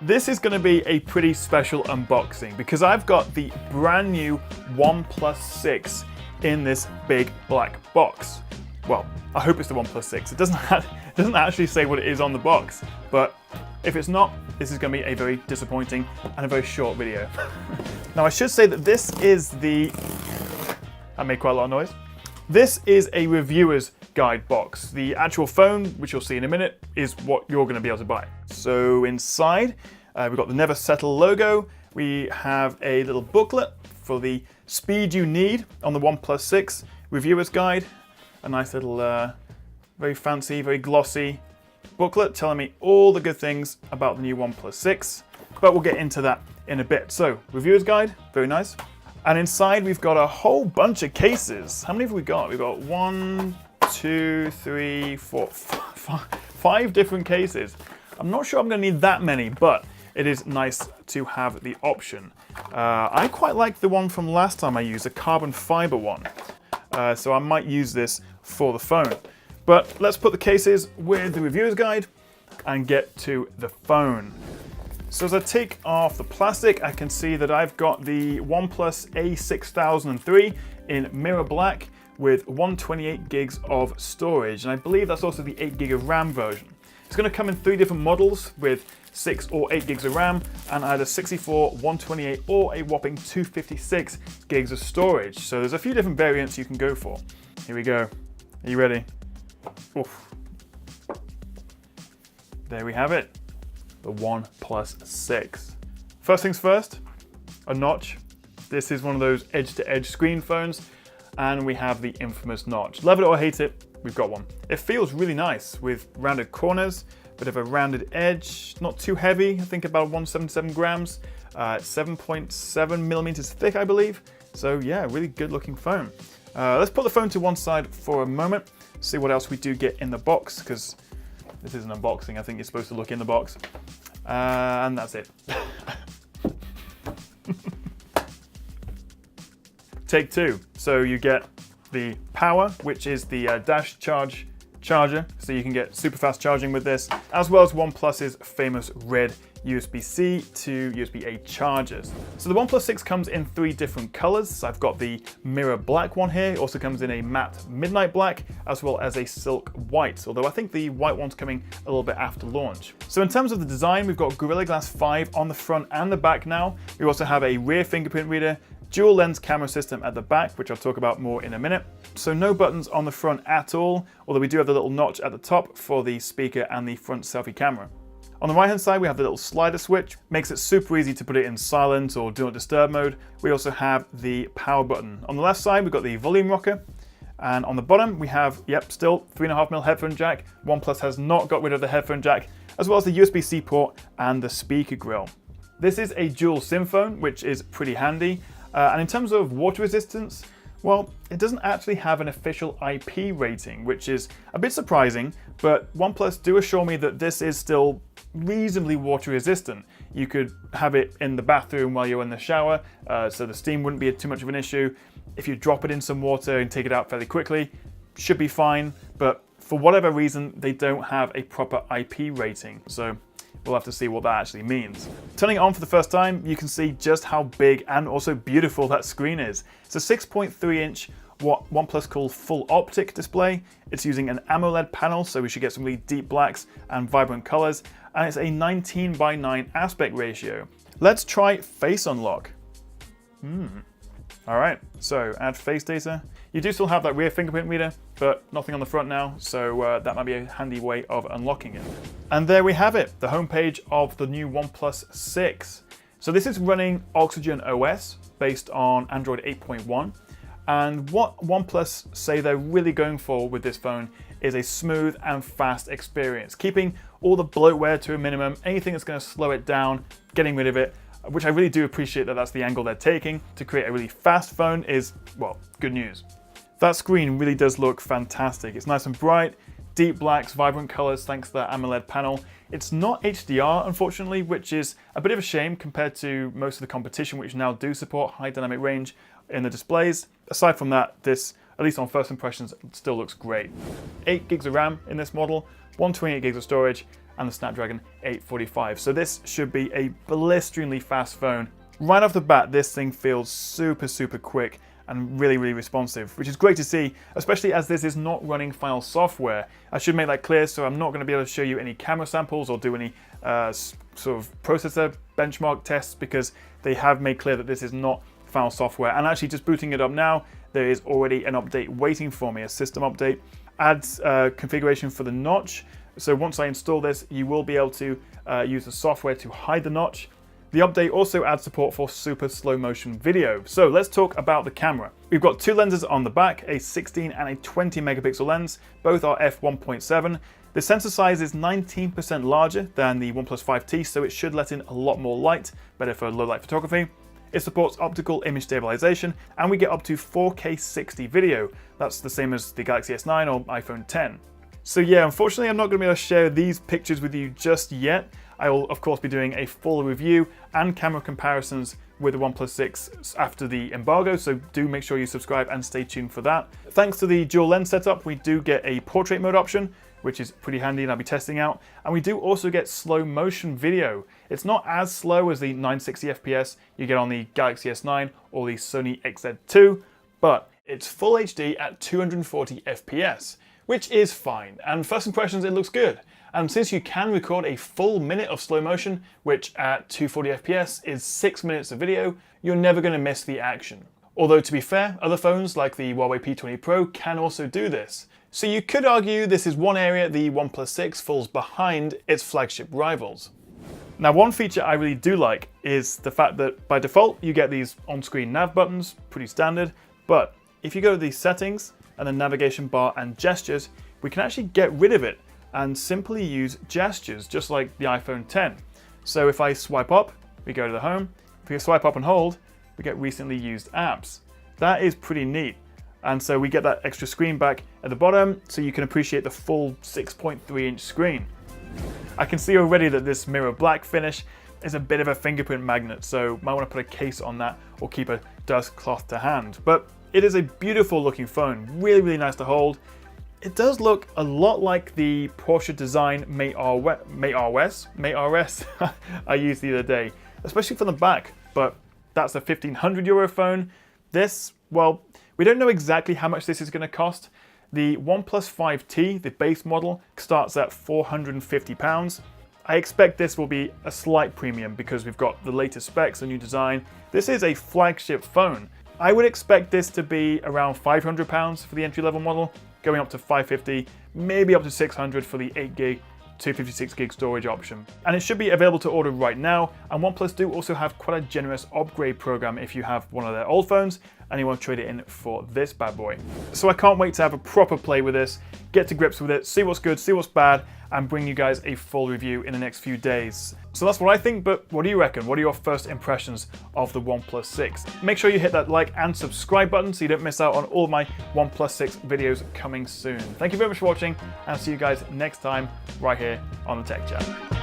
This is going to be a pretty special unboxing because I've got the brand new OnePlus 6 in this big black box. Well, I hope it's the OnePlus 6. It doesn't actually say what it is on the box, but if it's not, this is going to be a very disappointing and a very short video. Now I should say that this is I made quite a lot of noise. This is a reviewer's guide box. The actual phone, which you'll see in a minute, is what you're going to be able to buy. So inside, we've got the Never Settle logo. We have a little booklet for the speed you need on the OnePlus 6 reviewer's guide. A nice little, very fancy, very glossy booklet telling me all the good things about the new OnePlus 6, but we'll get into that in a bit. So, reviewer's guide, very nice. And inside we've got a whole bunch of cases. How many have we got? We've got 1, 2, 3, 4, 5 different cases. I'm not sure I'm going to need that many, but it is nice to have the option. I quite like the one from last time I used, a carbon fiber one. So I might use this for the phone. But let's put the cases with the reviewer's guide and get to the phone. So as I take off the plastic, I can see that I've got the OnePlus A6003 in mirror black with 128 gigs of storage. And I believe that's also the 8 gig of RAM version. It's going to come in 3 different models with 6 or 8 gigs of RAM and either 64, 128 or a whopping 256 gigs of storage. So there's a few different variants you can go for. Here we go. Are you ready? Oof. There we have it. The OnePlus 6. First things first, a notch. This is one of those edge-to-edge screen phones, and we have the infamous notch. Love it or hate it, we've got one. It feels really nice with rounded corners, bit of a rounded edge, not too heavy, I think about 177 grams, 7.7 millimeters thick, I believe. So yeah, really good looking phone. Let's put the phone to one side for a moment, see what else we do get in the box, because this is an unboxing. I think you're supposed to look in the box. And that's it. Take 2. So you get the power, which is the dash charger, so you can get super fast charging with this, as well as OnePlus's famous red USB-C to USB-A chargers. So the OnePlus 6 comes in 3 different colors. So I've got the mirror black one here. It also comes in a matte midnight black, as well as a silk white, although I think the white one's coming a little bit after launch. So in terms of the design, we've got Gorilla Glass 5 on the front and the back now. We also have a rear fingerprint reader, dual lens camera system at the back, which I'll talk about more in a minute. So no buttons on the front at all, although we do have the little notch at the top for the speaker and the front selfie camera. On the right hand side, we have the little slider switch, makes it super easy to put it in silent or do not disturb mode. We also have the power button. On the left side, we've got the volume rocker. And on the bottom, we have, still 3.5mm headphone jack. OnePlus has not got rid of the headphone jack, as well as the USB-C port and the speaker grill. This is a dual SIM phone, which is pretty handy. And in terms of water resistance, well, it doesn't actually have an official IP rating, which is a bit surprising, but OnePlus do assure me that this is still reasonably water resistant. You could have it in the bathroom while you're in the shower, so the steam wouldn't be too much of an issue. If you drop it in some water and take it out fairly quickly, should be fine, but for whatever reason, they don't have a proper IP rating. So we'll have to see what that actually means. Turning it on for the first time, you can see just how big and also beautiful that screen is. It's a 6.3-inch, what OnePlus call full optic display. It's using an AMOLED panel, so we should get some really deep blacks and vibrant colors, and it's a 19:9 aspect ratio. Let's try face unlock. All right, so add face data. You do still have that rear fingerprint reader, but nothing on the front now, so that might be a handy way of unlocking it. And there we have it, the homepage of the new OnePlus 6. So this is running Oxygen OS based on Android 8.1. And what OnePlus say they're really going for with this phone is a smooth and fast experience, keeping all the bloatware to a minimum, anything that's going to slow it down, getting rid of it, which I really do appreciate that that's the angle they're taking. To create a really fast phone is, well, good news. That screen really does look fantastic. It's nice and bright, deep blacks, vibrant colors thanks to that AMOLED panel. It's not HDR, unfortunately, which is a bit of a shame compared to most of the competition, which now do support high dynamic range in the displays. Aside from that, this, at least on first impressions, still looks great. 8 gigs of RAM in this model, 128 gigs of storage, and the Snapdragon 845. So this should be a blisteringly fast phone. Right off the bat, this thing feels super quick and really responsive, which is great to see, especially as this is not running final software. I should make that clear, so I'm not going to be able to show you any camera samples or do any sort of processor benchmark tests, because they have made clear that this is not final software. And actually, just booting it up now, there is already an update waiting for me, a system update. Adds configuration for the notch. So once I install this, you will be able to use the software to hide the notch. The update also adds support for super slow motion video. So let's talk about the camera. We've got two lenses on the back, a 16 and a 20 megapixel lens. Both are f1.7. The sensor size is 19% larger than the OnePlus 5T, so it should let in a lot more light, better for low light photography. It supports optical image stabilization, and we get up to 4K 60 video. That's the same as the Galaxy S9 or iPhone X. So yeah, unfortunately I'm not going to be able to share these pictures with you just yet. I will of course be doing a full review and camera comparisons with the OnePlus 6 after the embargo, so do make sure you subscribe and stay tuned for that. Thanks to the dual lens setup, we do get a portrait mode option, which is pretty handy and I'll be testing out. And we do also get slow motion video. It's not as slow as the 960 FPS you get on the Galaxy S9 or the Sony XZ2, but it's full HD at 240 FPS, which is fine. And first impressions, it looks good. And since you can record a full minute of slow motion, which at 240 FPS is 6 minutes of video, you're never going to miss the action. Although to be fair, other phones like the Huawei P20 Pro can also do this. So you could argue this is one area the OnePlus 6 falls behind its flagship rivals. Now, one feature I really do like is the fact that by default you get these on-screen nav buttons, pretty standard, but if you go to the settings and the navigation bar and gestures, we can actually get rid of it and simply use gestures, just like the iPhone X. So if I swipe up, we go to the home. If we swipe up and hold, we get recently used apps. That is pretty neat. And so we get that extra screen back at the bottom, so you can appreciate the full 6.3-inch screen. I can see already that this mirror black finish is a bit of a fingerprint magnet, so might want to put a case on that or keep a dust cloth to hand. But it is a beautiful looking phone, really nice to hold. It does look a lot like the Porsche design Mate RS I used the other day, especially from the back, but that's a €1,500 phone. This, well, we don't know exactly how much this is going to cost. The OnePlus 5T, the base model, starts at £450. I expect this will be a slight premium because we've got the latest specs, a new design. This is a flagship phone. I would expect this to be around £500 for the entry-level model, going up to $550, maybe up to $600 for the 8GB, 256GB storage option. And it should be available to order right now, and OnePlus do also have quite a generous upgrade program if you have one of their old phones and you want to trade it in for this bad boy. So I can't wait to have a proper play with this, get to grips with it, see what's good, see what's bad, and bring you guys a full review in the next few days. So that's what I think, but what do you reckon? What are your first impressions of the OnePlus 6? Make sure you hit that like and subscribe button so you don't miss out on all my OnePlus 6 videos coming soon. Thank you very much for watching, and I'll see you guys next time right here on the Tech Chat.